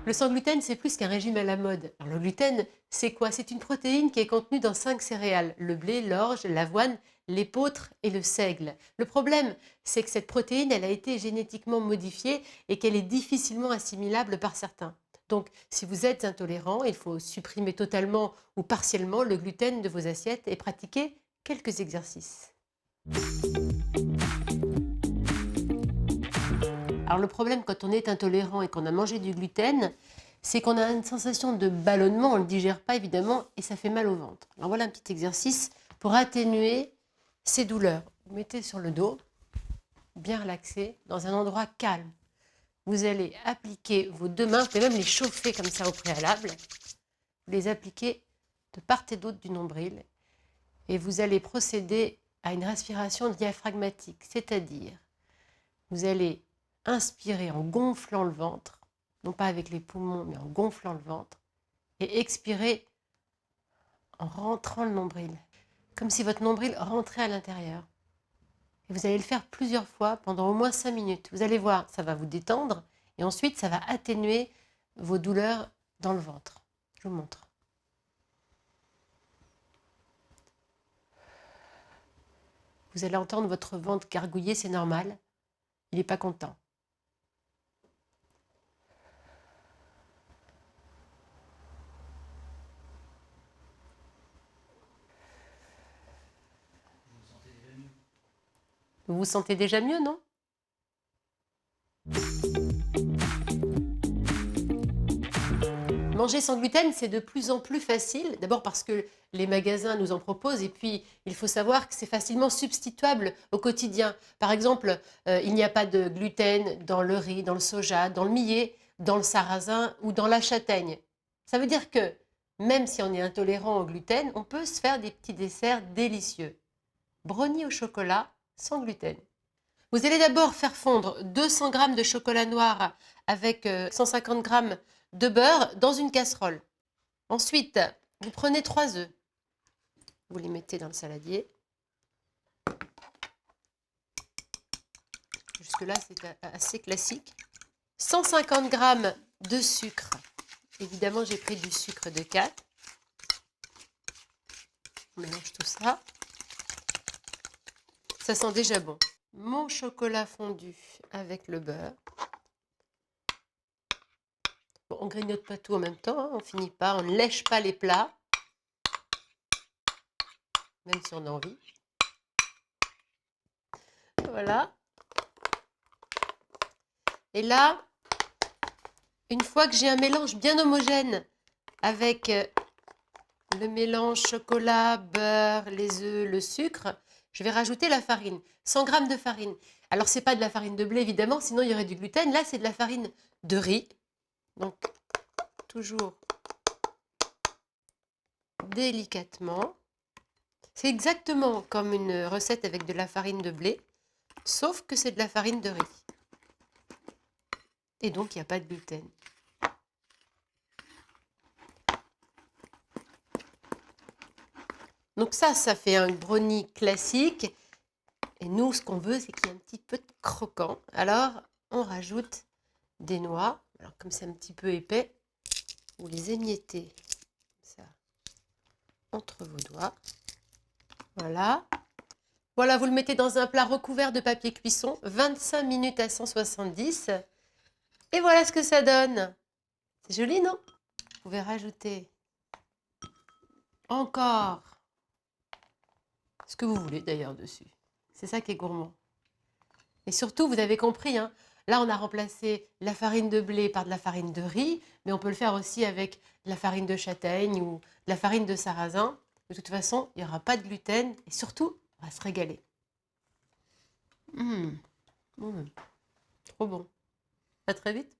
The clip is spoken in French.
Le sans gluten, c'est plus qu'un régime à la mode. Alors, le gluten, c'est quoi? C'est une protéine qui est contenue dans 5 céréales: le blé, l'orge, l'avoine, l'épeautre et le seigle. Le problème, c'est que cette protéine, elle a été génétiquement modifiée et qu'elle est difficilement assimilable par certains. Donc, si vous êtes intolérant, il faut supprimer totalement ou partiellement le gluten de vos assiettes et pratiquer quelques exercices. Alors le problème quand on est intolérant et qu'on a mangé du gluten, c'est qu'on a une sensation de ballonnement, on ne le digère pas évidemment et ça fait mal au ventre. Alors voilà un petit exercice pour atténuer ces douleurs. Vous mettez sur le dos, bien relaxé, dans un endroit calme. Vous allez appliquer vos deux mains, vous pouvez même les chauffer comme ça au préalable. Vous les appliquez de part et d'autre du nombril et vous allez procéder à une respiration diaphragmatique, c'est-à-dire vous allez inspirer en gonflant le ventre, non pas avec les poumons, mais en gonflant le ventre, et expirer en rentrant le nombril, comme si votre nombril rentrait à l'intérieur. Et vous allez le faire plusieurs fois pendant au moins 5 minutes. Vous allez voir, ça va vous détendre, et ensuite ça va atténuer vos douleurs dans le ventre. Je vous montre. Vous allez entendre votre ventre gargouiller, c'est normal. Il n'est pas content. Vous vous sentez déjà mieux, non? Manger sans gluten, c'est de plus en plus facile. D'abord parce que les magasins nous en proposent et puis il faut savoir que c'est facilement substituable au quotidien. Par exemple, il n'y a pas de gluten dans le riz, dans le soja, dans le millet, dans le sarrasin ou dans la châtaigne. Ça veut dire que même si on est intolérant au gluten, on peut se faire des petits desserts délicieux. Brownie au chocolat sans gluten. Vous allez d'abord faire fondre 200 g de chocolat noir avec 150 g de beurre dans une casserole. Ensuite, vous prenez 3 œufs. Vous les mettez dans le saladier. Jusque-là, c'est assez classique. 150 g de sucre. Évidemment, j'ai pris du sucre de 4. On mélange tout ça. Ça sent déjà bon. Mon chocolat fondu avec le beurre. Bon, on grignote pas tout en même temps, hein, on finit pas, on ne lèche pas les plats, même si on a envie. Voilà. Et là, une fois que j'ai un mélange bien homogène avec le mélange chocolat, beurre, les œufs, le sucre, je vais rajouter la farine. 100 g de farine. Alors, ce n'est pas de la farine de blé, évidemment, sinon il y aurait du gluten. Là, c'est de la farine de riz. Donc, toujours délicatement. C'est exactement comme une recette avec de la farine de blé, sauf que c'est de la farine de riz. Et donc, il n'y a pas de gluten. Donc ça fait un brownie classique. Et nous, ce qu'on veut, c'est qu'il y ait un petit peu de croquant. Alors, on rajoute des noix. Alors, comme c'est un petit peu épais, vous les émiettez ça entre vos doigts. Voilà. Voilà, vous le mettez dans un plat recouvert de papier cuisson, 25 minutes à 170. Et voilà ce que ça donne. C'est joli, non? Vous pouvez rajouter encore ce que vous voulez d'ailleurs dessus. C'est ça qui est gourmand. Et surtout, vous avez compris, hein, là on a remplacé la farine de blé par de la farine de riz, mais on peut le faire aussi avec de la farine de châtaigne ou de la farine de sarrasin. De toute façon, il n'y aura pas de gluten et surtout, on va se régaler. Trop bon. À très vite.